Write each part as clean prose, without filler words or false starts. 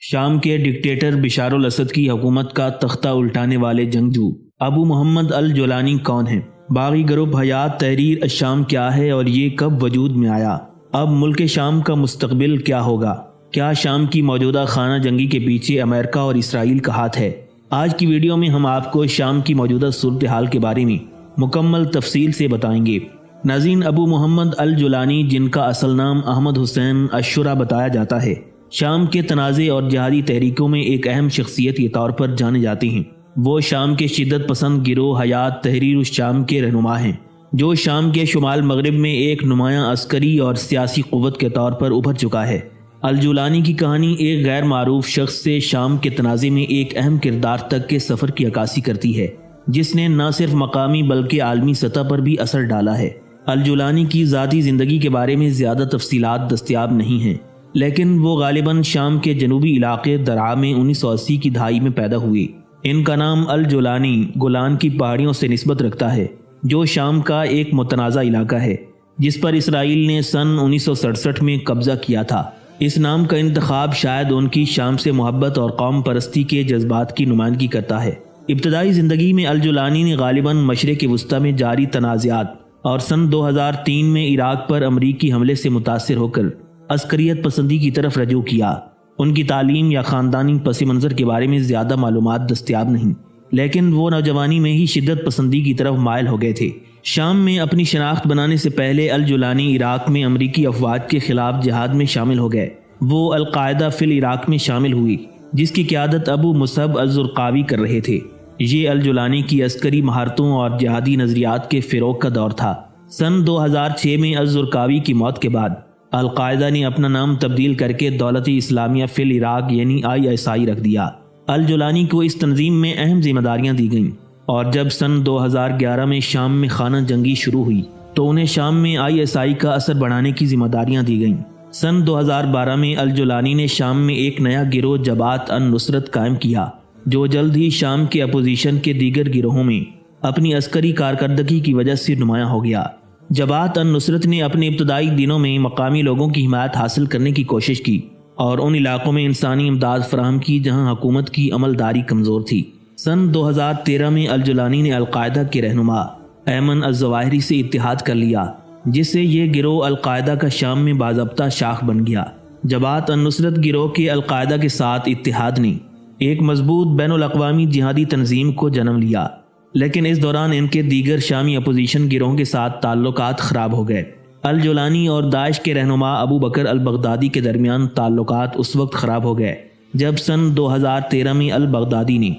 شام کے dictator Bashar al Assad کی حکومت کا تختہ الٹانے والے جنگجو ابو محمد الجولانی کون ہیں؟ باغی گروپ حیات تحریر الشام کیا ہے اور یہ کب وجود میں آیا؟ اب ملک شام کا مستقبل کیا ہوگا؟ کیا شام کی موجودہ خانہ جنگی کے پیچھے امریکہ اور اسرائیل کا ہاتھ ہے؟ آج کی ویڈیو میں ہم آپ کو شام کی موجودہ صورتحال کے بارے میں مکمل تفصیل سے بتائیں گے۔ ناظرین، ابو محمد الجولانی، جن کا اصل نام احمد حسین الشرا بتایا جاتا ہے، شام کے تنازع اور جہادی تحریکوں میں ایک اہم شخصیت کے طور پر جانے جاتے ہیں۔ وہ شام کے شدت پسند گروہ حیات تحریر الشام کے رہنما ہیں، جو شام کے شمال مغرب میں ایک نمایاں عسکری اور سیاسی قوت کے طور پر ابھر چکا ہے۔ الجولانی کی کہانی ایک غیر معروف شخص سے شام کے تنازع میں ایک اہم کردار تک کے سفر کی عکاسی کرتی ہے، جس نے نہ صرف مقامی بلکہ عالمی سطح پر بھی اثر ڈالا ہے۔ الجولانی کی ذاتی زندگی کے بارے میں زیادہ تفصیلات دستیاب نہیں ہیں، لیکن وہ غالباً شام کے جنوبی علاقے درعا میں 1980 کی دہائی میں پیدا ہوئے۔ ان کا نام الجولانی گولان کی پہاڑیوں سے نسبت رکھتا ہے، جو شام کا ایک متنازع علاقہ ہے جس پر اسرائیل نے سن 1967 میں قبضہ کیا تھا۔ اس نام کا انتخاب شاید ان کی شام سے محبت اور قوم پرستی کے جذبات کی نمائندگی کرتا ہے۔ ابتدائی زندگی میں الجولانی نے غالباً مشرق وسطی میں جاری تنازعات اور سن 2003 میں عراق پر امریکی حملے سے متاثر ہو کر عسکریت پسندی کی طرف رجوع کیا۔ ان کی تعلیم یا خاندانی پس منظر کے بارے میں زیادہ معلومات دستیاب نہیں، لیکن وہ نوجوانی میں ہی شدت پسندی کی طرف مائل ہو گئے تھے۔ شام میں اپنی شناخت بنانے سے پہلے الجولانی عراق میں امریکی افواج کے خلاف جہاد میں شامل ہو گئے۔ وہ القاعدہ فی العراق میں شامل ہوئی، جس کی قیادت ابو مصعب الزرقاوی کر رہے تھے۔ یہ الجولانی کی عسکری مہارتوں اور جہادی نظریات کے فروغ کا دور تھا۔ سن 2006 میں الزرقاوی کی موت کے بعد القاعدہ نے اپنا نام تبدیل کر کے دولت اسلامیہ فی العراق یعنی ISI رکھ دیا۔ الجولانی کو اس تنظیم میں اہم ذمہ داریاں دی گئیں، اور جب سن 2011 میں شام میں خانہ جنگی شروع ہوئی تو انہیں شام میں ISI کا اثر بڑھانے کی ذمہ داریاں دی گئیں۔ سن 2012 میں الجولانی نے شام میں ایک نیا گروہ جبہت النصرت قائم کیا، جو جلد ہی شام کے اپوزیشن کے دیگر گروہوں میں اپنی عسکری کارکردگی کی وجہ سے نمایاں ہو گیا۔ جبہت النصرت نے اپنے ابتدائی دنوں میں مقامی لوگوں کی حمایت حاصل کرنے کی کوشش کی اور ان علاقوں میں انسانی امداد فراہم کی جہاں حکومت کی عملداری کمزور تھی۔ سن 2013 میں الجولانی نے القاعدہ کے رہنما ایمن الظواہری سے اتحاد کر لیا، جس سے یہ گروہ القاعدہ کا شام میں باضابطہ شاخ بن گیا۔ جبہت النصرت گروہ کے القاعدہ کے ساتھ اتحاد نے ایک مضبوط بین الاقوامی جہادی تنظیم کو جنم لیا، لیکن اس دوران ان کے دیگر شامی اپوزیشن گروہوں کے ساتھ تعلقات خراب ہو گئے۔ الجولانی اور داعش کے رہنما ابو بکر البغدادی کے درمیان تعلقات اس وقت خراب ہو گئے جب سن 2013 میں البغدادی نے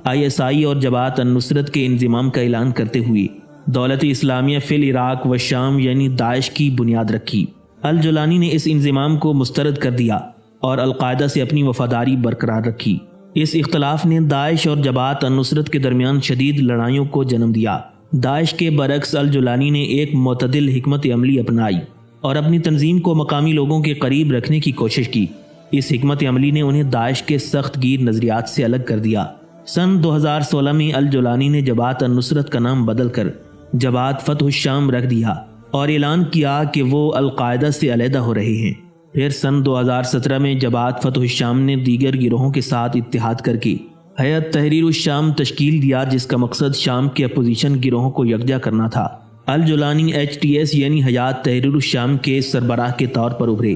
ISI اور جبہت النصرت کے انضمام کا اعلان کرتے ہوئے دولت اسلامیہ فی العراق و شام یعنی داعش کی بنیاد رکھی۔ الجولانی نے اس انضمام کو مسترد کر دیا اور القاعدہ سے اپنی وفاداری برقرار رکھی۔ اس اختلاف نے داعش اور جبہت النصرت کے درمیان شدید لڑائیوں کو جنم دیا۔ داعش کے برعکس الجولانی نے ایک معتدل حکمت عملی اپنائی اور اپنی تنظیم کو مقامی لوگوں کے قریب رکھنے کی کوشش کی۔ اس حکمت عملی نے انہیں داعش کے سخت گیر نظریات سے الگ کر دیا۔ سن 2016 میں الجولانی نے جبہت النصرت کا نام بدل کر جبہت فتح الشام رکھ دیا اور اعلان کیا کہ وہ القاعدہ سے علیحدہ ہو رہے ہیں۔ پھر سن 2017 میں جبہت فتح الشام نے دیگر گروہوں کے ساتھ اتحاد کر کے حیات تحریر الشام تشکیل دیا، جس کا مقصد شام کے اپوزیشن گروہوں کو یکجا کرنا تھا۔ الجولانی HTS یعنی حیات تحریر الشام کے سربراہ کے طور پر ابھرے۔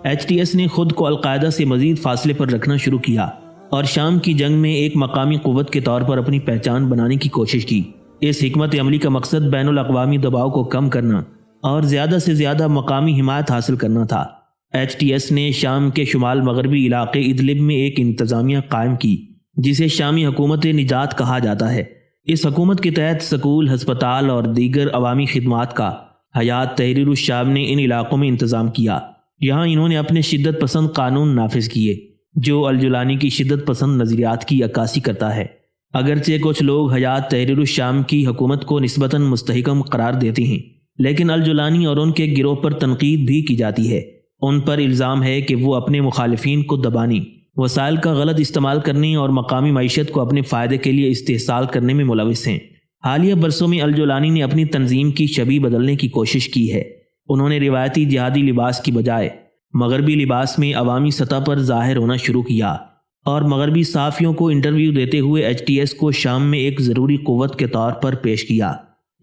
HTS نے خود کو القاعدہ سے مزید فاصلے پر رکھنا شروع کیا اور شام کی جنگ میں ایک مقامی قوت کے طور پر اپنی پہچان بنانے کی کوشش کی۔ اس حکمت عملی کا مقصد بین الاقوامی دباؤ کو کم کرنا اور زیادہ سے زیادہ مقامی حمایت حاصل کرنا تھا۔ HTS نے شام کے شمال مغربی علاقے ادلب میں ایک انتظامیہ قائم کی، جسے شامی حکومت نجات کہا جاتا ہے۔ اس حکومت کے تحت سکول، ہسپتال اور دیگر عوامی خدمات کا حیات تحریر الشام نے ان علاقوں میں انتظام کیا۔ یہاں انہوں نے اپنے شدت پسند قانون نافذ کیے، جو الجولانی کی شدت پسند نظریات کی عکاسی کرتا ہے۔ اگرچہ کچھ لوگ حیات تحریر الشام کی حکومت کو نسبتاً مستحکم قرار دیتے ہیں، لیکن الجولانی اور ان کے گروہ پر تنقید بھی کی جاتی ہے۔ ان پر الزام ہے کہ وہ اپنے مخالفین کو دبانے، وسائل کا غلط استعمال کرنے اور مقامی معیشت کو اپنے فائدے کے لیے استحصال کرنے میں ملوث ہیں۔ حالیہ برسوں میں الجولانی نے اپنی تنظیم کی شبیہ بدلنے کی کوشش کی ہے۔ انہوں نے روایتی جہادی لباس کی بجائے مغربی لباس میں عوامی سطح پر ظاہر ہونا شروع کیا۔ اور مغربی صحافیوں کو انٹرویو دیتے ہوئے ایچ ٹی ایس کو شام میں ایک ضروری قوت کے طور پر پیش کیا۔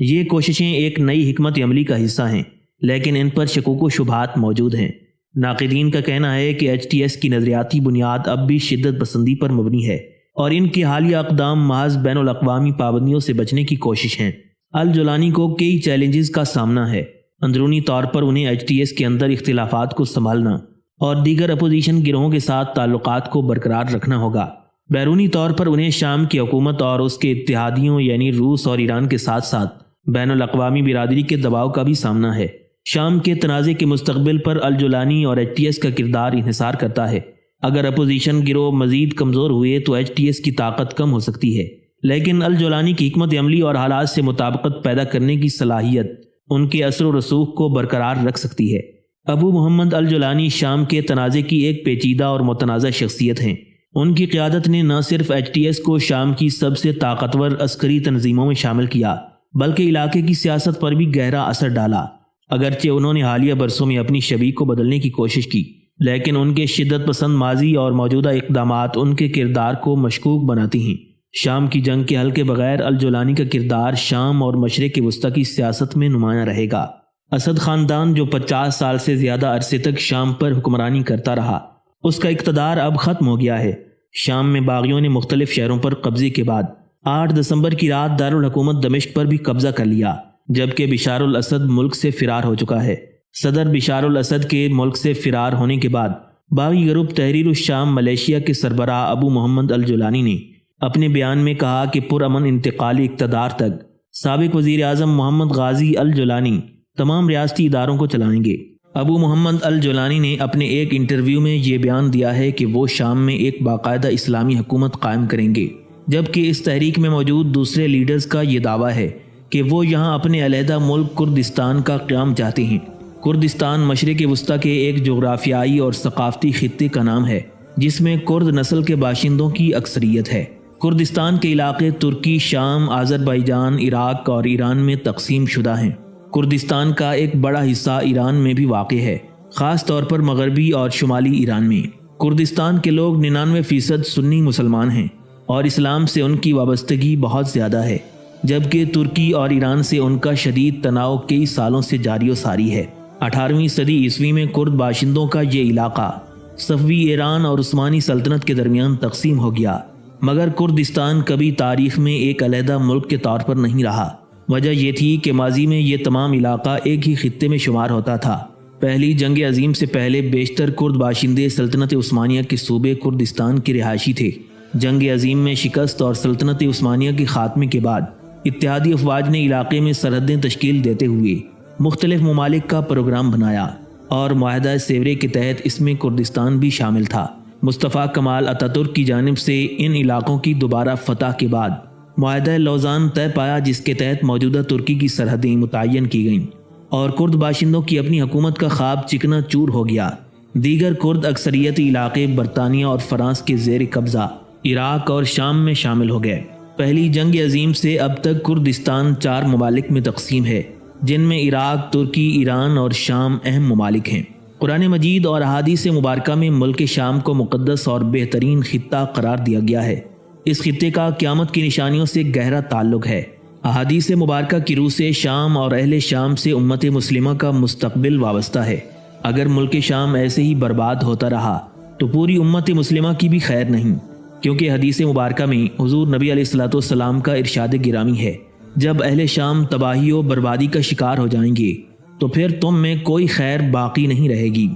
یہ کوششیں ایک نئی حکمت عملی کا حصہ ہیں، لیکن ان پر شکوک و شبہات موجود ہیں۔ ناقدین کا کہنا ہے کہ ایچ ٹی ایس کی نظریاتی بنیاد اب بھی شدت پسندی پر مبنی ہے اور ان کے حالیہ اقدام محض بین الاقوامی پابندیوں سے بچنے کی کوشش ہیں۔ الجولانی کو کئی چیلنجز کا سامنا ہے۔ اندرونی طور پر انہیں ایچ ٹی ایس کے اندر اختلافات کو سنبھالنا اور دیگر اپوزیشن گروہوں کے ساتھ تعلقات کو برقرار رکھنا ہوگا۔ بیرونی طور پر انہیں شام کی حکومت اور اس کے اتحادیوں یعنی روس اور ایران کے ساتھ ساتھ بین الاقوامی برادری کے دباؤ کا بھی سامنا ہے۔ شام کے تنازع کے مستقبل پر الجولانی اور ایچ ٹی ایس کا کردار انحصار کرتا ہے۔ اگر اپوزیشن گروہ مزید کمزور ہوئے تو ایچ ٹی ایس کی طاقت کم ہو سکتی ہے، لیکن الجولانی کی حکمت عملی اور حالات سے مطابقت پیدا کرنے کی صلاحیت ان کے اثر و رسوخ کو برقرار رکھ سکتی ہے۔ ابو محمد الجولانی شام کے تنازع کی ایک پیچیدہ اور متنازع شخصیت ہیں۔ ان کی قیادت نے نہ صرف ایچ ٹی ایس کو شام کی سب سے طاقتور عسکری تنظیموں میں شامل کیا، بلکہ علاقے کی سیاست پر بھی گہرا اثر ڈالا۔ اگرچہ انہوں نے حالیہ برسوں میں اپنی شبیہ کو بدلنے کی کوشش کی، لیکن ان کے شدت پسند ماضی اور موجودہ اقدامات ان کے کردار کو مشکوک بناتی ہیں۔ شام کی جنگ کے حل کے بغیر الجولانی کا کردار شام اور مشرق وسطی کی سیاست میں نمایاں رہے گا۔ اسد خاندان جو 50 سال سے زیادہ عرصے تک شام پر حکمرانی کرتا رہا، اس کا اقتدار اب ختم ہو گیا ہے۔ شام میں باغیوں نے مختلف شہروں پر قبضے کے بعد 8 دسمبر کی رات دارالحکومت دمشق پر بھی قبضہ کر لیا، جبکہ بشار الاسد ملک سے فرار ہو چکا ہے۔ صدر بشار الاسد کے ملک سے فرار ہونے کے بعد باغی گروپ تحریر الشام ملیشیا کے سربراہ ابو محمد الجولانی نے اپنے بیان میں کہا کہ پرامن انتقالی اقتدار تک سابق وزیر اعظم محمد غازی الجولانی تمام ریاستی اداروں کو چلائیں گے۔ ابو محمد الجولانی نے اپنے ایک انٹرویو میں یہ بیان دیا ہے کہ وہ شام میں ایک باقاعدہ اسلامی حکومت قائم کریں گے، جبکہ اس تحریک میں موجود دوسرے لیڈرز کا یہ دعویٰ ہے کہ وہ یہاں اپنے علیحدہ ملک کردستان کا قیام چاہتے ہیں۔ کردستان مشرق وسطی کے ایک جغرافیائی اور ثقافتی خطے کا نام ہے جس میں کرد نسل کے باشندوں کی اکثریت ہے۔ کردستان کے علاقے ترکی، شام، آذربائیجان، عراق اور ایران میں تقسیم شدہ ہیں۔ کردستان کا ایک بڑا حصہ ایران میں بھی واقع ہے، خاص طور پر مغربی اور شمالی ایران میں۔ کردستان کے لوگ 99% سنی مسلمان ہیں اور اسلام سے ان کی وابستگی بہت زیادہ ہے، جبکہ ترکی اور ایران سے ان کا شدید تناؤ کئی سالوں سے جاری و ساری ہے۔ 18ویں صدی عیسوی میں کرد باشندوں کا یہ علاقہ صفوی ایران اور عثمانی سلطنت کے درمیان تقسیم ہو گیا، مگر کردستان کبھی تاریخ میں ایک علیحدہ ملک کے طور پر نہیں رہا۔ وجہ یہ تھی کہ ماضی میں یہ تمام علاقہ ایک ہی خطے میں شمار ہوتا تھا۔ پہلی جنگ عظیم سے پہلے بیشتر کرد باشندے سلطنت عثمانیہ کے صوبے کردستان کے رہائشی تھے۔ جنگ عظیم میں شکست اور سلطنت عثمانیہ کے خاتمے کے بعد اتحادی افواج نے علاقے میں سرحدیں تشکیل دیتے ہوئے مختلف ممالک کا پروگرام بنایا اور معاہدہ سیورے کے تحت اس میں کردستان بھی شامل تھا۔ مصطفیٰ کمال اتاترک کی جانب سے ان علاقوں کی دوبارہ فتح کے بعد معاہدہ لوزان طے پایا، جس کے تحت موجودہ ترکی کی سرحدیں متعین کی گئیں اور کرد باشندوں کی اپنی حکومت کا خواب چکنا چور ہو گیا۔ دیگر کرد اکثریتی علاقے برطانیہ اور فرانس کے زیر قبضہ عراق اور شام میں شامل ہو گئے۔ پہلی جنگ عظیم سے اب تک کردستان 4 ممالک میں تقسیم ہے، جن میں عراق، ترکی، ایران اور شام اہم ممالک ہیں۔ قرآن مجید اور احادیث مبارکہ میں ملک شام کو مقدس اور بہترین خطہ قرار دیا گیا ہے۔ اس خطے کا قیامت کی نشانیوں سے گہرا تعلق ہے۔ احادیث مبارکہ کی روح سے شام اور اہل شام سے امت مسلمہ کا مستقبل وابستہ ہے۔ اگر ملک شام ایسے ہی برباد ہوتا رہا تو پوری امت مسلمہ کی بھی خیر نہیں، کیونکہ حدیث مبارکہ میں حضور نبی علیہ الصلوۃ والسلام کا ارشاد گرامی ہے، جب اہل شام تباہی و بربادی کا شکار ہو جائیں گے تو پھر تم میں کوئی خیر باقی نہیں رہے گی۔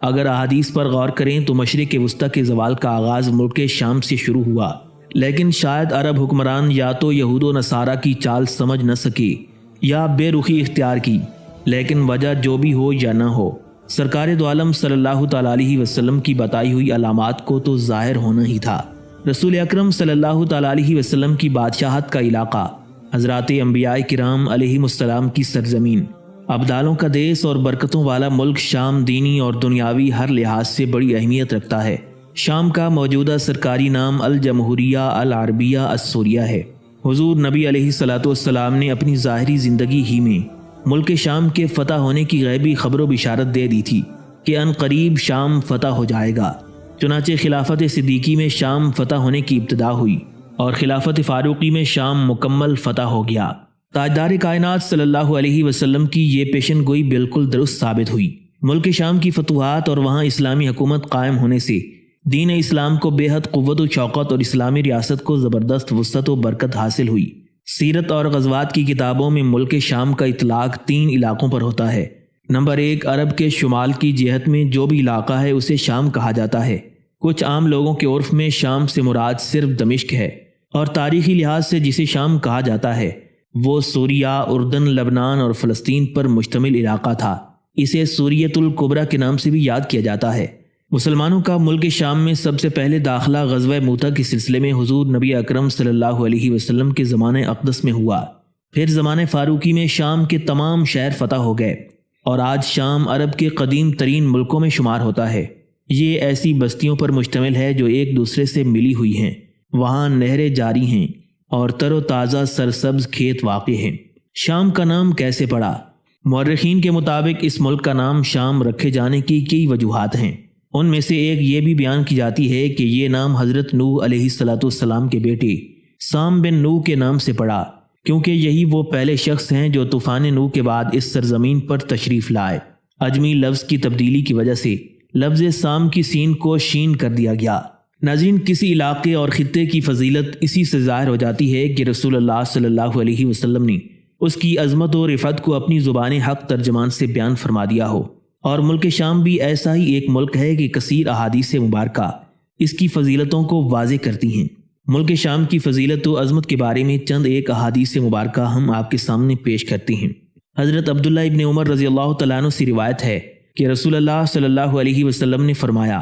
اگر احادیث پر غور کریں تو مشرق وسطی کے زوال کا آغاز ملک شام سے شروع ہوا، لیکن شاید عرب حکمران یا تو یہود و نصارہ کی چال سمجھ نہ سکے یا بے رخی اختیار کی، لیکن وجہ جو بھی ہو یا نہ ہو، سرکار دو عالم صلی اللہ تعالیٰ علیہ وسلم کی بتائی ہوئی علامات کو تو ظاہر ہونا ہی تھا۔ رسول اکرم صلی اللہ تعالیٰ علیہ وسلم کی بادشاہت کا علاقہ، حضرات انبیاء کرام علیہ السلام کی سرزمین، ابدالوں کا دیس اور برکتوں والا ملک شام دینی اور دنیاوی ہر لحاظ سے بڑی اہمیت رکھتا ہے۔ شام کا موجودہ سرکاری نام الجمہوریہ العربیہ السوریہ ہے۔ حضور نبی علیہ الصلوۃ والسلام نے اپنی ظاہری زندگی ہی میں ملک شام کے فتح ہونے کی غیبی خبر و بشارت دے دی تھی کہ ان قریب شام فتح ہو جائے گا۔ چنانچہ خلافت صدیقی میں شام فتح ہونے کی ابتدا ہوئی اور خلافت فاروقی میں شام مکمل فتح ہو گیا۔ تاجدار کائنات صلی اللہ علیہ وسلم کی یہ پیشن گوئی بالکل درست ثابت ہوئی۔ ملک شام کی فتوحات اور وہاں اسلامی حکومت قائم ہونے سے دین اسلام کو بے حد قوت و شوقت اور اسلامی ریاست کو زبردست وسعت و برکت حاصل ہوئی۔ سیرت اور غزوات کی کتابوں میں ملک شام کا اطلاق 3 علاقوں پر ہوتا ہے۔ نمبر 1، عرب کے شمال کی جہت میں جو بھی علاقہ ہے اسے شام کہا جاتا ہے۔ کچھ عام لوگوں کے عرف میں شام سے مراد صرف دمشق ہے، اور تاریخی لحاظ سے جسے شام کہا جاتا ہے وہ سوریہ، اردن، لبنان اور فلسطین پر مشتمل علاقہ تھا۔ اسے سوریت الکبریٰ کے نام سے بھی یاد کیا جاتا ہے۔ مسلمانوں کا ملک شام میں سب سے پہلے داخلہ غزوہ موتہ کے سلسلے میں حضور نبی اکرم صلی اللہ علیہ وسلم کے زمانہ اقدس میں ہوا۔ پھر زمانہ فاروقی میں شام کے تمام شہر فتح ہو گئے اور آج شام عرب کے قدیم ترین ملکوں میں شمار ہوتا ہے۔ یہ ایسی بستیوں پر مشتمل ہے جو ایک دوسرے سے ملی ہوئی ہیں، وہاں نہریں جاری ہیں اور تر و تازہ سرسبز کھیت واقع ہیں۔ شام کا نام کیسے پڑا؟ مورخین کے مطابق اس ملک کا نام شام رکھے جانے کی کئی وجوہات ہیں۔ ان میں سے ایک یہ بھی بیان کی جاتی ہے کہ یہ نام حضرت نوح علیہ السلام کے بیٹے سام بن نوح کے نام سے پڑا، کیونکہ یہی وہ پہلے شخص ہیں جو طوفان نوح کے بعد اس سرزمین پر تشریف لائے۔ اجمی لفظ کی تبدیلی کی وجہ سے لفظ سام کی سین کو شین کر دیا گیا۔ ناظرین، کسی علاقے اور خطے کی فضیلت اسی سے ظاہر ہو جاتی ہے کہ رسول اللہ صلی اللہ علیہ وسلم نے اس کی عظمت و رفعت کو اپنی زبان حق ترجمان سے بیان فرما دیا ہو۔ اور ملک شام بھی ایسا ہی ایک ملک ہے کہ کثیر احادیث مبارکہ اس کی فضیلتوں کو واضح کرتی ہیں۔ ملک شام کی فضیلت و عظمت کے بارے میں چند ایک احادیث مبارکہ ہم آپ کے سامنے پیش کرتے ہیں۔ حضرت عبداللہ ابن عمر رضی اللہ تعالیٰ عنہ سے روایت ہے کہ رسول اللہ صلی اللہ علیہ وسلم نے فرمایا،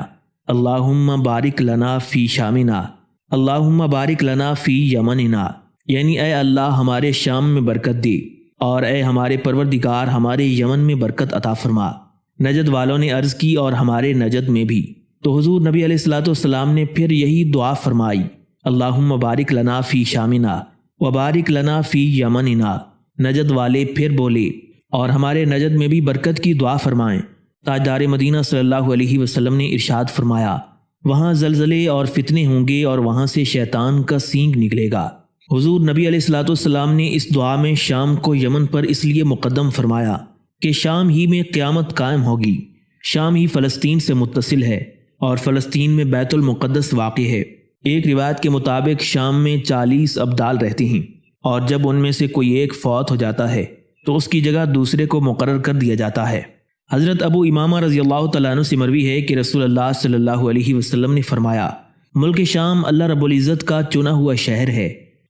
اللہم بارک لنا فی شامنا، اللہم بارک لنا فی یمننا، یعنی اے اللہ ہمارے شام میں برکت دے، اور اے ہمارے پروردگار ہمارے یمن میں برکت عطا فرما۔ نجد والوں نے عرض کی اور ہمارے نجد میں بھی، تو حضور نبی علیہ السلام نے پھر یہی دعا فرمائی، اللہم بارک لنا فی شامنا وبارک لنا فی یمننا۔ نجد والے پھر بولے اور ہمارے نجد میں بھی برکت کی دعا فرمائیں۔ تاجدار مدینہ صلی اللہ علیہ وسلم نے ارشاد فرمایا، وہاں زلزلے اور فتنے ہوں گے اور وہاں سے شیطان کا سینگ نکلے گا۔ حضور نبی علیہ السلام نے اس دعا میں شام کو یمن پر اس لیے مقدم فرمایا کہ شام ہی میں قیامت قائم ہوگی۔ شام ہی فلسطین سے متصل ہے اور فلسطین میں بیت المقدس واقع ہے۔ ایک روایت کے مطابق شام میں 40 ابدال رہتے ہیں، اور جب ان میں سے کوئی ایک فوت ہو جاتا ہے تو اس کی جگہ دوسرے کو مقرر کر دیا جاتا ہے۔ حضرت ابو امامہ رضی اللہ تعالیٰ عنہ سے مروی ہے کہ رسول اللہ صلی اللہ علیہ وسلم نے فرمایا، ملک شام اللہ رب العزت کا چنا ہوا شہر ہے،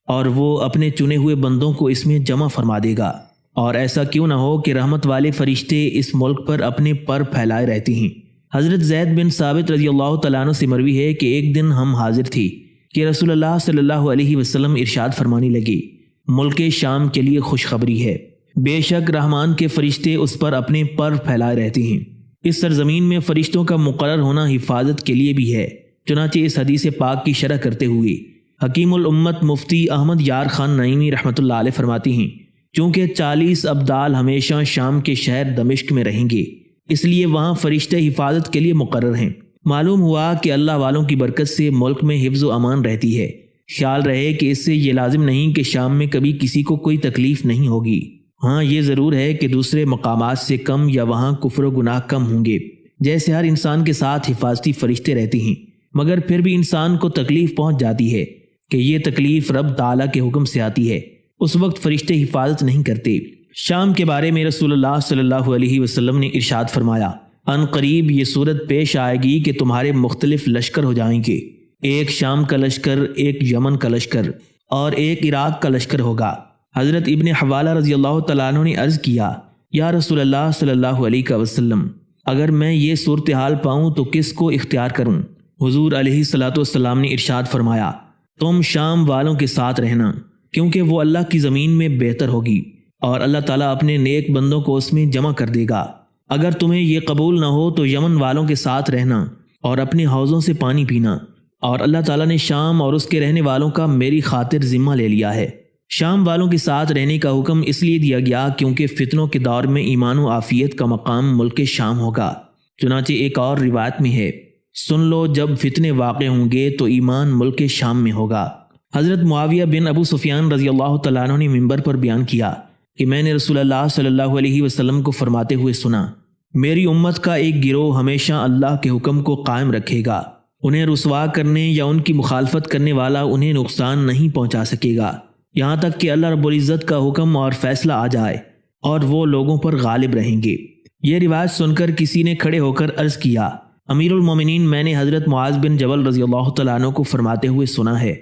اور وہ اپنے چنے ہوئے بندوں کو اس میں جمع فرما دے گا، اور ایسا کیوں نہ ہو کہ رحمت والے فرشتے اس ملک پر اپنے پر پھیلائے رہتے ہیں۔ حضرت زید بن ثابت رضی اللہ تعالیٰ عنہ سے مروی ہے کہ ایک دن ہم حاضر تھے کہ رسول اللہ صلی اللہ علیہ وسلم ارشاد فرمانے لگے، ملک شام کے لیے خوشخبری ہے، بے شک رحمان کے فرشتے اس پر اپنے پر پھیلائے رہتے ہیں۔ اس سرزمین میں فرشتوں کا مقرر ہونا حفاظت کے لیے بھی ہے۔ چنانچہ اس حدیث پاک کی شرح کرتے ہوئے حکیم الامت مفتی احمد یار خان نعیمی رحمۃ اللہ علیہ فرماتے ہیں، چونکہ 40 ابدال ہمیشہ شام کے شہر دمشق میں رہیں گے، اس لیے وہاں فرشتے حفاظت کے لیے مقرر ہیں۔ معلوم ہوا کہ اللہ والوں کی برکت سے ملک میں حفظ و امان رہتی ہے۔ خیال رہے کہ اس سے یہ لازم نہیں کہ شام میں کبھی کسی کو کوئی تکلیف نہیں ہوگی۔ ہاں، یہ ضرور ہے کہ دوسرے مقامات سے کم یا وہاں کفر و گناہ کم ہوں گے، جیسے ہر انسان کے ساتھ حفاظتی فرشتے رہتے ہیں، مگر پھر بھی انسان کو تکلیف پہنچ جاتی ہے کہ یہ تکلیف رب تعالیٰ کے حکم سے آتی ہے، اس وقت فرشتے حفاظت نہیں کرتے۔ شام کے بارے میں رسول اللہ صلی اللہ علیہ وسلم نے ارشاد فرمایا، ان قریب یہ صورت پیش آئے گی کہ تمہارے مختلف لشکر ہو جائیں گے، ایک شام کا لشکر، ایک یمن کا لشکر اور ایک عراق کا لشکر ہوگا۔ حضرت ابن حوالہ رضی اللہ تعالیٰ عنہ نے عرض کیا، یا رسول اللہ صلی اللہ علیہ وسلم، اگر میں یہ صورتحال پاؤں تو کس کو اختیار کروں؟ حضور علیہ السلام نے ارشاد فرمایا، تم شام والوں کے ساتھ رہنا، کیونکہ وہ اللہ کی زمین میں بہتر ہوگی اور اللہ تعالیٰ اپنے نیک بندوں کو اس میں جمع کر دے گا۔ اگر تمہیں یہ قبول نہ ہو تو یمن والوں کے ساتھ رہنا اور اپنے حوضوں سے پانی پینا، اور اللہ تعالیٰ نے شام اور اس کے رہنے والوں کا میری خاطر ذمہ لے لیا ہے۔ شام والوں کے ساتھ رہنے کا حکم اس لیے دیا گیا کیونکہ فتنوں کے دور میں ایمان و عافیت کا مقام ملک شام ہوگا۔ چنانچہ ایک اور روایت میں ہے سن لو جب فتنے واقع ہوں گے تو ایمان ملک شام میں ہوگا۔ حضرت معاویہ بن ابو سفیان رضی اللہ تعالیٰ عنہ نے منبر پر بیان کیا کہ میں نے رسول اللہ صلی اللہ علیہ وسلم کو فرماتے ہوئے سنا، میری امت کا ایک گروہ ہمیشہ اللہ کے حکم کو قائم رکھے گا، انہیں رسوا کرنے یا ان کی مخالفت کرنے والا انہیں نقصان نہیں پہنچا سکے گا، یہاں تک کہ اللہ رب العزت کا حکم اور فیصلہ آ جائے اور وہ لوگوں پر غالب رہیں گے۔ یہ روایت سن کر کسی نے کھڑے ہو کر عرض کیا، امیر المومنین، میں نے حضرت معاذ بن جبل رضی اللہ تعالیٰ عنہ کو فرماتے ہوئے سنا ہے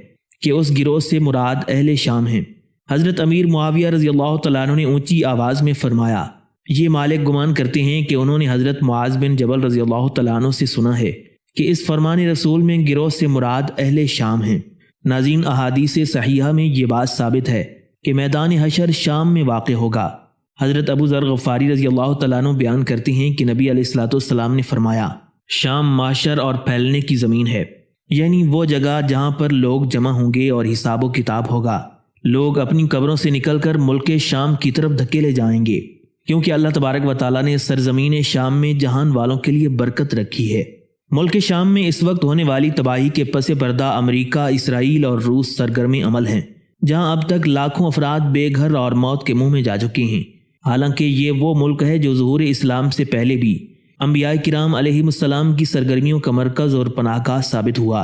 کہ اس گروہ سے مراد اہل شام ہیں۔ حضرت امیر معاویہ رضی اللہ تعالیٰ عنہ نے اونچی آواز میں فرمایا، یہ مالک گمان کرتے ہیں کہ انہوں نے حضرت معاذ بن جبل رضی اللہ تعالیٰ عنہ سے سنا ہے کہ اس فرمان رسول میں گروہ سے مراد اہل شام ہیں۔ ناظرین، احادیث صحیحہ میں یہ بات ثابت ہے کہ میدان حشر شام میں واقع ہوگا۔ حضرت ابو ذر غفاری رضی اللہ تعالیٰ عنہ بیان کرتے ہیں کہ نبی علیہ الصلوۃ والسلام نے فرمایا، شام معاشر اور پھیلنے کی زمین ہے، یعنی وہ جگہ جہاں پر لوگ جمع ہوں گے اور حساب و کتاب ہوگا۔ لوگ اپنی قبروں سے نکل کر ملک شام کی طرف دھکیلے جائیں گے، کیونکہ اللہ تبارک و تعالیٰ نے سرزمین شام میں جہان والوں کے لیے برکت رکھی ہے۔ ملک شام میں اس وقت ہونے والی تباہی کے پس پردہ امریکہ، اسرائیل اور روس سرگرم عمل ہیں، جہاں اب تک لاکھوں افراد بے گھر اور موت کے منہ میں جا چکے ہیں۔ حالانکہ یہ وہ ملک ہے جو ظہور اسلام سے پہلے بھی انبیاء کرام علیہ السلام کی سرگرمیوں کا مرکز اور پناہ گاہ ثابت ہوا۔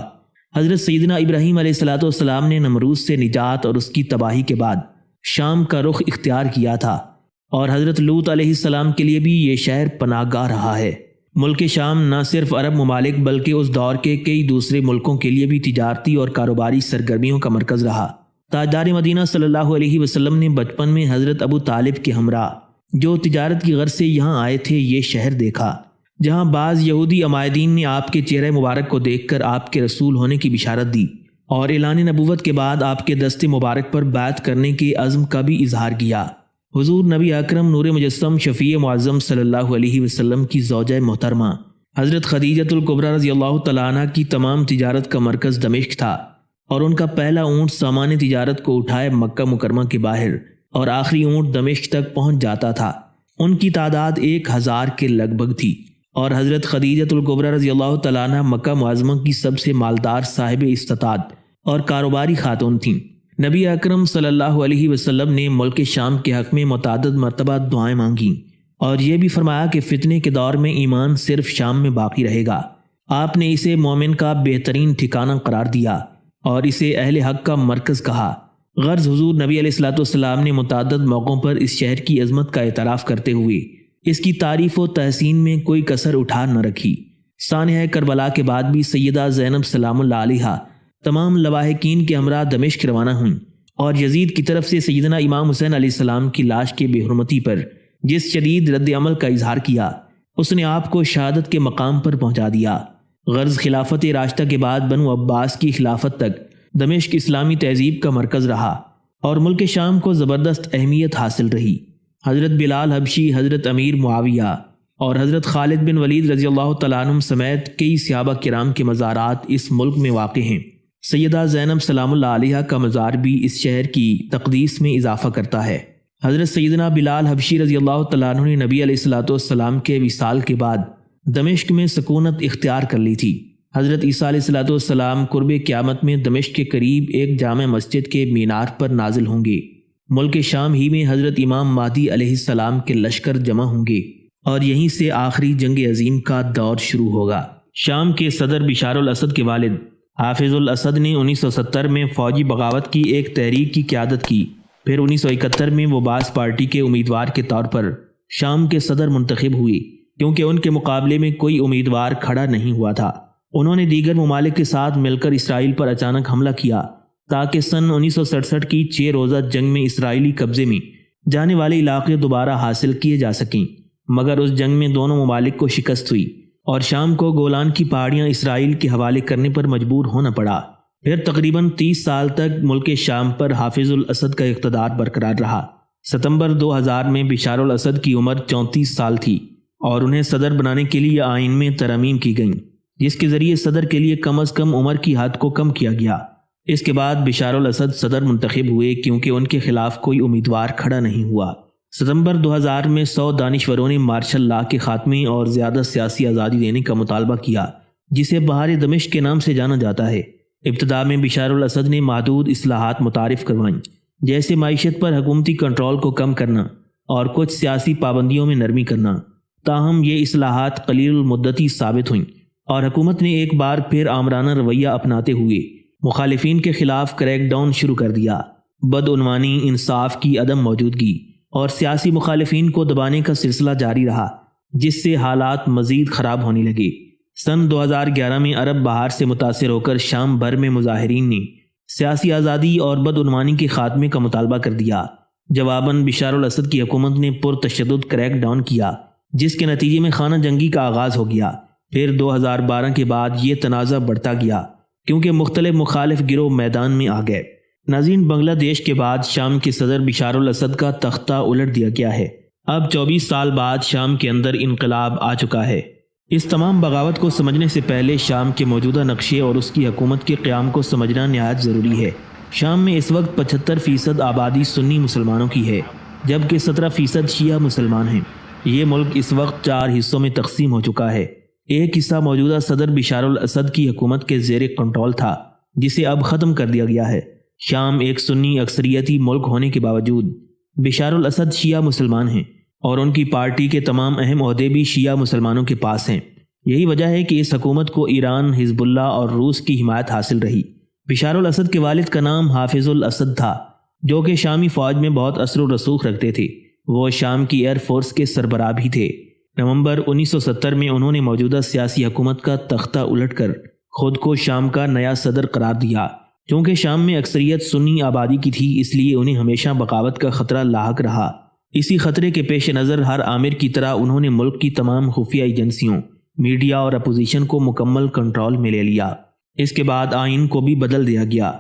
حضرت سیدنا ابراہیم علیہ الصلوۃ والسلام نے نمرود سے نجات اور اس کی تباہی کے بعد شام کا رخ اختیار کیا تھا، اور حضرت لوط علیہ السلام کے لیے بھی یہ شہر پناہ گاہ رہا ہے۔ ملک شام نہ صرف عرب ممالک بلکہ اس دور کے کئی دوسرے ملکوں کے لیے بھی تجارتی اور کاروباری سرگرمیوں کا مرکز رہا۔ تاجدار مدینہ صلی اللہ علیہ وسلم نے بچپن میں حضرت ابو طالب کے ہمراہ جو تجارت کی غرض سے یہاں آئے تھے یہ شہر دیکھا، جہاں بعض یہودی عمائدین نے آپ کے چہرے مبارک کو دیکھ کر آپ کے رسول ہونے کی بشارت دی، اور اعلان نبوت کے بعد آپ کے دست مبارک پر بیعت کرنے کے عزم کا بھی اظہار کیا۔ حضور نبی اکرم نور مجسم شفیع معظم صلی اللہ علیہ وسلم کی زوجہ محترمہ حضرت خدیجۃ الکبریٰ رضی اللہ تعالیٰ عنہ کی تمام تجارت کا مرکز دمشق تھا، اور ان کا پہلا اونٹ سامان تجارت کو اٹھائے مکہ مکرمہ کے باہر اور آخری اونٹ دمشق تک پہنچ جاتا تھا۔ ان کی تعداد 1000 کے لگ بھگ تھی، اور حضرت خدیجۃ الکبریٰ رضی اللہ تعالیٰ عنہ مکہ معظمہ کی سب سے مالدار صاحب استطاعت اور کاروباری خاتون تھیں۔ نبی اکرم صلی اللہ علیہ وسلم نے ملک شام کے حق میں متعدد مرتبہ دعائیں مانگیں، اور یہ بھی فرمایا کہ فتنے کے دور میں ایمان صرف شام میں باقی رہے گا۔ آپ نے اسے مومن کا بہترین ٹھکانہ قرار دیا اور اسے اہل حق کا مرکز کہا۔ غرض حضور نبی علیہ الصلوۃ والسلام نے متعدد موقعوں پر اس شہر کی عظمت کا اعتراف کرتے ہوئے اس کی تعریف و تحسین میں کوئی کسر اٹھا نہ رکھی۔ سانحہ کربلا کے بعد بھی سیدہ زینب سلام اللہ علیہا تمام لواحقین کے ہمراہ دمشق روانہ ہوئیں، اور یزید کی طرف سے سیدنا امام حسین علیہ السلام کی لاش کے بے حرمتی پر جس شدید رد عمل کا اظہار کیا، اس نے آپ کو شہادت کے مقام پر پہنچا دیا۔ غرض خلافت راشدہ کے بعد بنو عباس کی خلافت تک دمشق اسلامی تہذیب کا مرکز رہا، اور ملک شام کو زبردست اہمیت حاصل رہی۔ حضرت بلال حبشی، حضرت امیر معاویہ اور حضرت خالد بن ولید رضی اللہ تعالیٰ عنہ سمیت کئی صحابہ کرام کے مزارات اس ملک میں واقع ہیں۔ سیدہ زینب سلام اللہ علیہا کا مزار بھی اس شہر کی تقدیس میں اضافہ کرتا ہے۔ حضرت سیدنا بلال حبشی رضی اللہ تعالیٰ عنہ نے نبی علیہ الصلوۃ والسلام کے وصال کے بعد دمشق میں سکونت اختیار کر لی تھی۔ حضرت عیسیٰ علیہ الصلوۃ والسلام قرب قیامت میں دمشق کے قریب ایک جامع مسجد کے مینار پر نازل ہوں گے۔ ملک شام ہی میں حضرت امام مہدی علیہ السلام کے لشکر جمع ہوں گے، اور یہیں سے آخری جنگ عظیم کا دور شروع ہوگا۔ شام کے صدر بشار الاسد کے والد حافظ الاسد نے 1970 میں فوجی بغاوت کی ایک تحریک کی قیادت کی۔ پھر 1971 میں وہ باعث پارٹی کے امیدوار کے طور پر شام کے صدر منتخب ہوئے، کیونکہ ان کے مقابلے میں کوئی امیدوار کھڑا نہیں ہوا تھا۔ انہوں نے دیگر ممالک کے ساتھ مل کر اسرائیل پر اچانک حملہ کیا تاکہ سن 1967 کی 6 روزہ جنگ میں اسرائیلی قبضے میں جانے والے علاقے دوبارہ حاصل کیے جا سکیں، مگر اس جنگ میں دونوں ممالک کو شکست ہوئی اور شام کو گولان کی پہاڑیاں اسرائیل کے حوالے کرنے پر مجبور ہونا پڑا۔ پھر تقریباً 30 سال تک ملک شام پر حافظ الاسد کا اقتدار برقرار رہا۔ ستمبر 2000 میں بشار الاسد کی عمر 34 سال تھی، اور انہیں صدر بنانے کے لیے آئین میں ترامیم کی گئیں، جس کے ذریعے صدر کے لیے کم از کم عمر کی حد کو کم کیا گیا۔ اس کے بعد بشار الاسد صدر منتخب ہوئے کیونکہ ان کے خلاف کوئی امیدوار کھڑا نہیں ہوا۔ ستمبر 2000 میں 100 دانشوروں نے مارشل لا کے خاتمے اور زیادہ سیاسی آزادی دینے کا مطالبہ کیا، جسے بہار دمشق کے نام سے جانا جاتا ہے۔ ابتدا میں بشار الاسد نے محدود اصلاحات متعارف کروائیں، جیسے معیشت پر حکومتی کنٹرول کو کم کرنا اور کچھ سیاسی پابندیوں میں نرمی کرنا۔ تاہم یہ اصلاحات قلیل المدتی ثابت ہوئیں اور حکومت نے ایک بار پھر آمرانہ رویہ اپناتے ہوئے مخالفین کے خلاف کریک ڈاؤن شروع کر دیا۔ بدعنوانی، انصاف کی عدم موجودگی اور سیاسی مخالفین کو دبانے کا سلسلہ جاری رہا، جس سے حالات مزید خراب ہونے لگے۔ سن 2011 میں عرب بہار سے متاثر ہو کر شام بھر میں مظاہرین نے سیاسی آزادی اور بدعنوانی کے خاتمے کا مطالبہ کر دیا۔ جواباً بشار الاسد کی حکومت نے پرتشدد کریک ڈاؤن کیا، جس کے نتیجے میں خانہ جنگی کا آغاز ہو گیا۔ پھر 2012 کے بعد یہ تنازع بڑھتا گیا کیونکہ مختلف مخالف گروہ میدان میں آ گئے۔ ناظرین، بنگلہ دیش کے بعد شام کے صدر بشار الاسد کا تختہ الٹ دیا گیا ہے۔ اب 24 سال بعد شام کے اندر انقلاب آ چکا ہے۔ اس تمام بغاوت کو سمجھنے سے پہلے شام کے موجودہ نقشے اور اس کی حکومت کے قیام کو سمجھنا نہایت ضروری ہے۔ شام میں اس وقت 75% آبادی سنی مسلمانوں کی ہے، جبکہ 17% شیعہ مسلمان ہیں۔ یہ ملک اس وقت 4 حصوں میں تقسیم ہو چکا ہے۔ ایک حصہ موجودہ صدر بشار الاسد کی حکومت کے زیر کنٹرول تھا، جسے اب ختم کر دیا گیا ہے۔ شام ایک سنی اکثریتی ملک ہونے کے باوجود بشار الاسد شیعہ مسلمان ہیں اور ان کی پارٹی کے تمام اہم عہدے بھی شیعہ مسلمانوں کے پاس ہیں۔ یہی وجہ ہے کہ اس حکومت کو ایران، حزب اللہ اور روس کی حمایت حاصل رہی۔ بشار الاسد کے والد کا نام حافظ الاسد تھا، جو کہ شامی فوج میں بہت اثر و رسوخ رکھتے تھے۔ وہ شام کی ایئر فورس کے سربراہ بھی تھے۔ نومبر 1970 میں انہوں نے موجودہ سیاسی حکومت کا تختہ الٹ کر خود کو شام کا نیا صدر قرار دیا۔ چونکہ شام میں اکثریت سنی آبادی کی تھی، اس لیے انہیں ہمیشہ بغاوت کا خطرہ لاحق رہا۔ اسی خطرے کے پیش نظر ہر عامر کی طرح انہوں نے ملک کی تمام خفیہ ایجنسیوں، میڈیا اور اپوزیشن کو مکمل کنٹرول میں لے لیا۔ اس کے بعد آئین کو بھی بدل دیا گیا۔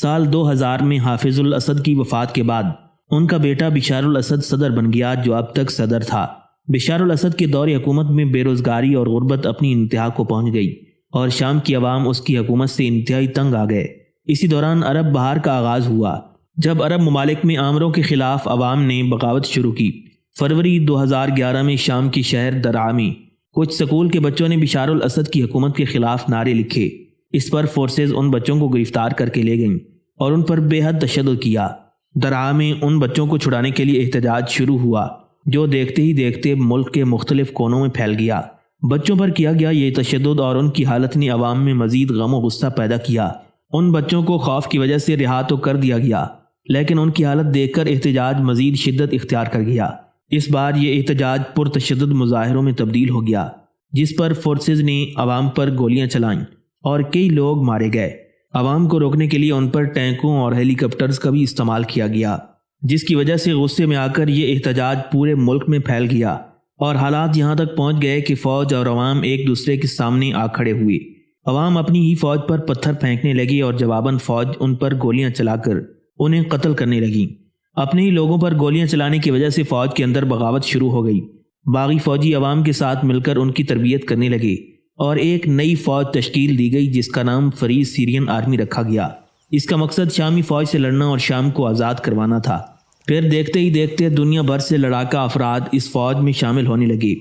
سال 2000 میں حافظ الاسد کی وفات کے بعد ان کا بیٹا بشار الاسد صدر بن گیا، جو اب تک صدر تھا۔ بشار الاسد کے دور حکومت میں بے روزگاری اور غربت اپنی انتہا کو پہنچ گئی اور شام کی عوام اس کی حکومت سے انتہائی تنگ آ گئے۔ اسی دوران عرب بہار کا آغاز ہوا، جب عرب ممالک میں آمروں کے خلاف عوام نے بغاوت شروع کی۔ فروری 2011 میں شام کی شہر درعا میں کچھ سکول کے بچوں نے بشار الاسد کی حکومت کے خلاف نعرے لکھے۔ اس پر فورسز ان بچوں کو گرفتار کر کے لے گئیں اور ان پر بے حد تشدد کیا۔ درعا میں ان بچوں کو چھڑانے کے لیے احتجاج شروع ہوا، جو دیکھتے ہی دیکھتے ملک کے مختلف کونوں میں پھیل گیا۔ بچوں پر کیا گیا یہ تشدد اور ان کی حالت نے عوام میں مزید غم و غصہ پیدا کیا۔ ان بچوں کو خوف کی وجہ سے رہا تو کر دیا گیا، لیکن ان کی حالت دیکھ کر احتجاج مزید شدت اختیار کر گیا۔ اس بار یہ احتجاج پرتشدد مظاہروں میں تبدیل ہو گیا، جس پر فورسز نے عوام پر گولیاں چلائیں اور کئی لوگ مارے گئے۔ عوام کو روکنے کے لیے ان پر ٹینکوں اور ہیلی کاپٹرز کا بھی استعمال کیا گیا، جس کی وجہ سے غصے میں آ کر یہ احتجاج پورے ملک میں پھیل گیا اور حالات یہاں تک پہنچ گئے کہ فوج اور عوام ایک دوسرے کے سامنے آ کھڑے ہوئے۔ عوام اپنی ہی فوج پر پتھر پھینکنے لگی اور جواباً فوج ان پر گولیاں چلا کر انہیں قتل کرنے لگی۔ اپنے ہی لوگوں پر گولیاں چلانے کی وجہ سے فوج کے اندر بغاوت شروع ہو گئی۔ باغی فوجی عوام کے ساتھ مل کر ان کی تربیت کرنے لگے اور ایک نئی فوج تشکیل دی گئی، جس کا نام فری سیرین آرمی رکھا گیا۔ اس کا مقصد شامی فوج سے لڑنا اور شام کو آزاد کروانا تھا۔ پھر دیکھتے ہی دیکھتے دنیا بھر سے لڑاکا افراد اس فوج میں شامل ہونے لگے۔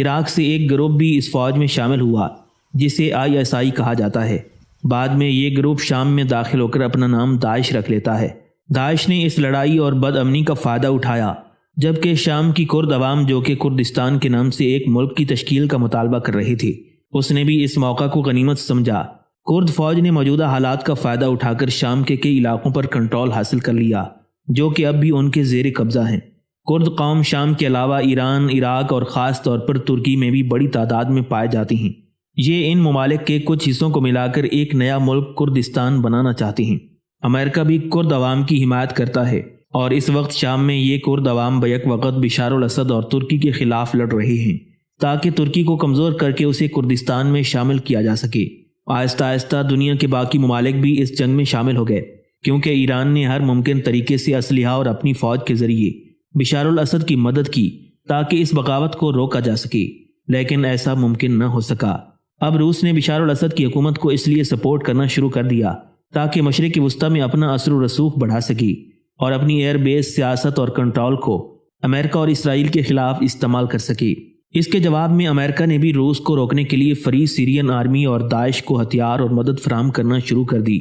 عراق سے ایک گروپ بھی اس فوج میں شامل ہوا، جسے ISI کہا جاتا ہے۔ بعد میں یہ گروپ شام میں داخل ہو کر اپنا نام داعش رکھ لیتا ہے۔ داعش نے اس لڑائی اور بد امنی کا فائدہ اٹھایا، جبکہ شام کی کرد عوام، جو کہ کردستان کے نام سے ایک ملک کی تشکیل کا مطالبہ کر رہے تھے، اس نے بھی اس موقع کو غنیمت سمجھا۔ کرد فوج نے موجودہ حالات کا فائدہ اٹھا کر شام کے کئی علاقوں پر کنٹرول حاصل کر لیا، جو کہ اب بھی ان کے زیر قبضہ ہیں۔ کرد قوم شام کے علاوہ ایران، عراق اور خاص طور پر ترکی میں بھی بڑی تعداد میں پائے جاتے ہیں۔ یہ ان ممالک کے کچھ حصوں کو ملا کر ایک نیا ملک کردستان بنانا چاہتے ہیں۔ امریکہ بھی کرد عوام کی حمایت کرتا ہے اور اس وقت شام میں یہ کرد عوام بیک وقت بشار الاسد اور ترکی کے خلاف لڑ رہے ہیں، تاکہ ترکی کو کمزور کر کے اسے کردستان میں شامل کیا جا سکے۔ آہستہ آہستہ دنیا کے باقی ممالک بھی اس جنگ میں شامل ہو گئے، کیونکہ ایران نے ہر ممکن طریقے سے اسلحہ اور اپنی فوج کے ذریعے بشار الاسد کی مدد کی تاکہ اس بغاوت کو روکا جا سکے، لیکن ایسا ممکن نہ ہو سکا۔ اب روس نے بشار الاسد کی حکومت کو اس لیے سپورٹ کرنا شروع کر دیا تاکہ مشرق وسطیٰ میں اپنا اثر و رسوخ بڑھا سکے اور اپنی ایئر بیس سیاست اور کنٹرول کو امریکہ اور اسرائیل کے خلاف استعمال کر سکے۔ اس کے جواب میں امریکہ نے بھی روس کو روکنے کے لیے فری سیرین آرمی اور داعش کو ہتھیار اور مدد فراہم کرنا شروع کر دی۔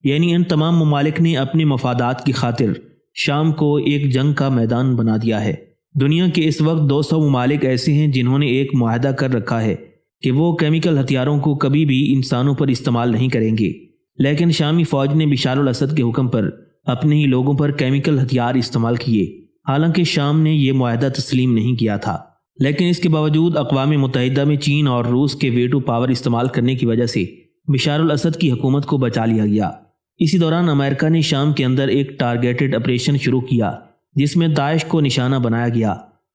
یعنی ان تمام ممالک نے اپنے مفادات کی خاطر شام کو ایک جنگ کا میدان بنا دیا ہے۔ دنیا کے اس وقت 200 ممالک ایسے ہیں جنہوں نے ایک معاہدہ کر رکھا ہے کہ وہ کیمیکل ہتھیاروں کو کبھی بھی انسانوں پر استعمال نہیں کریں گے، لیکن شامی فوج نے بشار الاسد کے حکم پر اپنے ہی لوگوں پر کیمیکل ہتھیار استعمال کیے۔ حالانکہ شام نے یہ معاہدہ تسلیم نہیں کیا تھا، لیکن اس کے باوجود اقوام متحدہ میں چین اور روس کے ویٹو پاور استعمال کرنے کی وجہ سے بشار الاسد کی حکومت کو بچا لیا گیا۔ اسی دوران امریکہ نے شام کے اندر ایک ٹارگیٹڈ آپریشن شروع کیا جس میں داعش کو نشانہ بنایا گیا،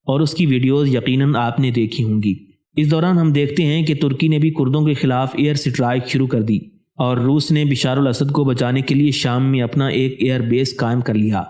اور اس کی ویڈیوز یقیناً آپ نے دیکھی ہوں گی۔ اس دوران ہم دیکھتے ہیں کہ ترکی نے بھی کردوں کے خلاف ایئر سٹرائک شروع کر دی، اور روس نے بشار الاسد کو بچانے کے لیے شام میں اپنا ایک ایئر بیس قائم کر لیا۔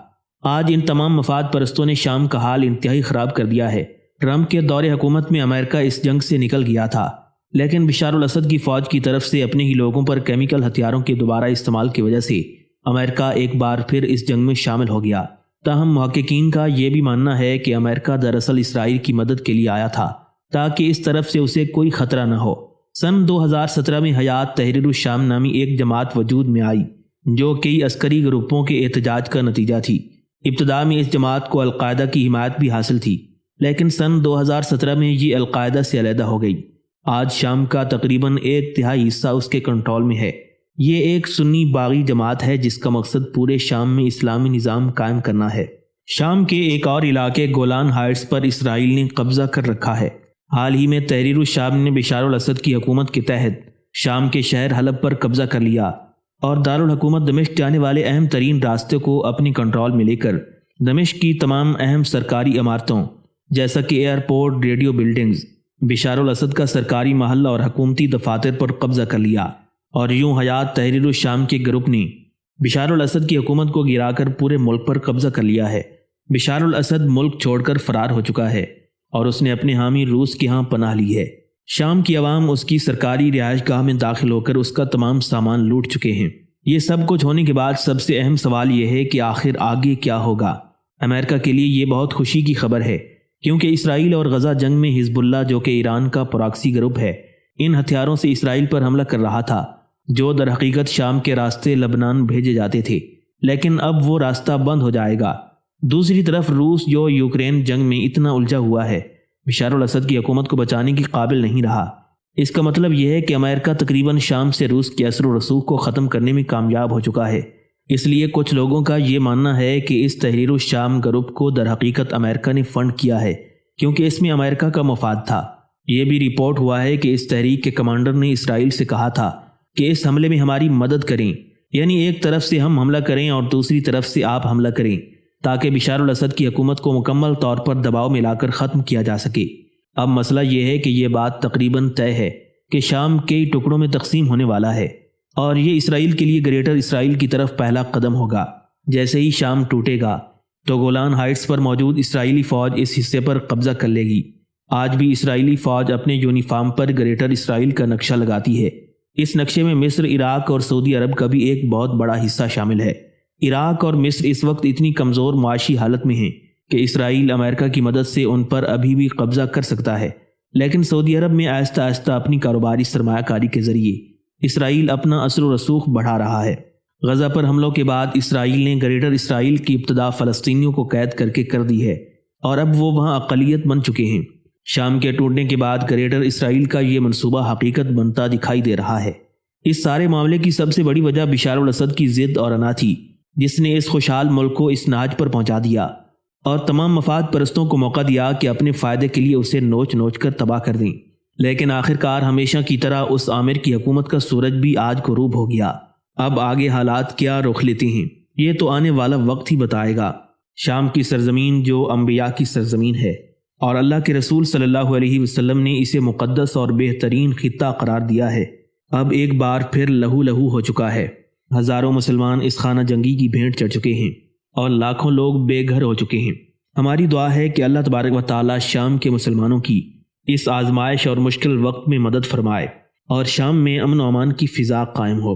آج ان تمام مفاد پرستوں نے شام کا حال انتہائی خراب کر دیا ہے۔ ٹرمپ کے دور حکومت میں امریکہ اس جنگ سے نکل گیا تھا، لیکن بشار الاسد کی فوج کی طرف سے اپنے ہی لوگوں پر کیمیکل ہتھیاروں کے دوبارہ استعمال کی وجہ سے امریکہ ایک بار پھر اس جنگ میں شامل ہو گیا۔ تاہم محققین کا یہ بھی ماننا ہے کہ امریکہ دراصل اسرائیل کی مدد کے لیے آیا تھا تاکہ اس طرف سے اسے کوئی خطرہ نہ ہو۔ سن 2017 میں حیات تحریر الشام نامی ایک جماعت وجود میں آئی جو کئی عسکری گروپوں کے احتجاج کا نتیجہ تھی۔ ابتدا میں اس جماعت کو القاعدہ کی حمایت بھی حاصل تھی، لیکن سن 2017 میں یہ القاعدہ سے علیحدہ ہو گئی۔ آج شام کا تقریباً 1/3 حصہ اس کے کنٹرول میں ہے۔ یہ ایک سنی باغی جماعت ہے جس کا مقصد پورے شام میں اسلامی نظام قائم کرنا ہے۔ شام کے ایک اور علاقے گولان ہائٹس پر اسرائیل نے قبضہ کر رکھا ہے۔ حال ہی میں تحریر الشام نے بشار الاسد کی حکومت کے تحت شام کے شہر حلب پر قبضہ کر لیا اور دارالحکومت دمشق جانے والے اہم ترین راستے کو اپنی کنٹرول میں لے کر دمشق کی تمام اہم سرکاری عمارتوں جیسا کہ airport, radio buildings, Bashar al-Assad کا سرکاری محل اور حکومتی دفاتر پر قبضہ کر لیا، اور یوں حیات تحریر الشام کے گروپ نے بشار الاسد کی حکومت کو گرا کر پورے ملک پر قبضہ کر لیا ہے۔ بشار الاسد ملک چھوڑ کر فرار ہو چکا ہے اور اس نے اپنے حامی روس کے ہاں پناہ لی ہے۔ شام کی عوام اس کی سرکاری رہائش گاہ میں داخل ہو کر اس کا تمام سامان لوٹ چکے ہیں۔ یہ سب کچھ ہونے کے بعد سب سے اہم سوال یہ ہے کہ آخر آگے کیا ہوگا؟ امریکہ کے لیے یہ بہت خوشی کی خبر ہے، کیونکہ اسرائیل اور غزہ جنگ میں حزب اللہ جو کہ ایران کا پراکسی گروپ ہے، ان ہتھیاروں سے اسرائیل پر حملہ کر رہا تھا جو در حقیقت شام کے راستے لبنان بھیجے جاتے تھے، لیکن اب وہ راستہ بند ہو جائے گا۔ دوسری طرف روس جو یوکرین جنگ میں اتنا الجھا ہوا ہے، بشار الاسد کی حکومت کو بچانے کی قابل نہیں رہا۔ اس کا مطلب یہ ہے کہ امریکہ تقریباً شام سے روس کے اثر و رسوخ کو ختم کرنے میں کامیاب ہو چکا ہے۔ اس لیے کچھ لوگوں کا یہ ماننا ہے کہ اس تحریر الشام گروپ کو در حقیقت امریکہ نے فنڈ کیا ہے، کیونکہ اس میں امریکہ کا مفاد تھا۔ یہ بھی رپورٹ ہوا ہے کہ اس تحریک کے کمانڈر نے اسرائیل سے کہا تھا کہ اس حملے میں ہماری مدد کریں، یعنی ایک طرف سے ہم حملہ کریں اور دوسری طرف سے آپ حملہ کریں، تاکہ بشار الاسد کی حکومت کو مکمل طور پر دباؤ میں لا کر ختم کیا جا سکے۔ اب مسئلہ یہ ہے کہ یہ بات تقریباً طے ہے کہ شام کئی ٹکڑوں میں تقسیم ہونے والا ہے، اور یہ اسرائیل کے لیے گریٹر اسرائیل کی طرف پہلا قدم ہوگا۔ جیسے ہی شام ٹوٹے گا تو گولان ہائٹس پر موجود اسرائیلی فوج اس حصے پر قبضہ کر لے گی۔ آج بھی اسرائیلی فوج اپنے یونیفارم پر گریٹر اسرائیل کا نقشہ لگاتی ہے۔ اس نقشے میں مصر، عراق اور سعودی عرب کا بھی ایک بہت بڑا حصہ شامل ہے۔ عراق اور مصر اس وقت اتنی کمزور معاشی حالت میں ہیں کہ اسرائیل امریکہ کی مدد سے ان پر ابھی بھی قبضہ کر سکتا ہے، لیکن سعودی عرب میں آہستہ آہستہ اپنی کاروباری سرمایہ کاری کے ذریعے اسرائیل اپنا اثر و رسوخ بڑھا رہا ہے۔ غزہ پر حملوں کے بعد اسرائیل نے گریٹر اسرائیل کی ابتدا فلسطینیوں کو قید کر کے کر دی ہے، اور اب وہ وہاں اقلیت بن چکے ہیں۔ شام کے ٹوٹنے کے بعد گریٹر اسرائیل کا یہ منصوبہ حقیقت بنتا دکھائی دے رہا ہے۔ اس سارے معاملے کی سب سے بڑی وجہ بشار الاسد کی ضد اور انا تھی، جس نے اس خوشحال ملک کو اس ناج پر پہنچا دیا اور تمام مفاد پرستوں کو موقع دیا کہ اپنے فائدے کے لیے اسے نوچ نوچ کر تباہ کر دیں۔ لیکن آخرکار ہمیشہ کی طرح اس عامر کی حکومت کا سورج بھی آج غروب ہو گیا۔ اب آگے حالات کیا رخ لیتے ہیں یہ تو آنے والا وقت ہی بتائے گا۔ شام کی سرزمین جو انبیاء کی سرزمین ہے اور اللہ کے رسول صلی اللہ علیہ وسلم نے اسے مقدس اور بہترین خطہ قرار دیا ہے، اب ایک بار پھر لہو لہو ہو چکا ہے۔ ہزاروں مسلمان اس خانہ جنگی کی بھینٹ چڑھ چکے ہیں اور لاکھوں لوگ بے گھر ہو چکے ہیں۔ ہماری دعا ہے کہ اللہ تبارک و تعالی شام کے مسلمانوں کی اس آزمائش اور مشکل وقت میں مدد فرمائے اور شام میں امن و امان کی فضا قائم ہو۔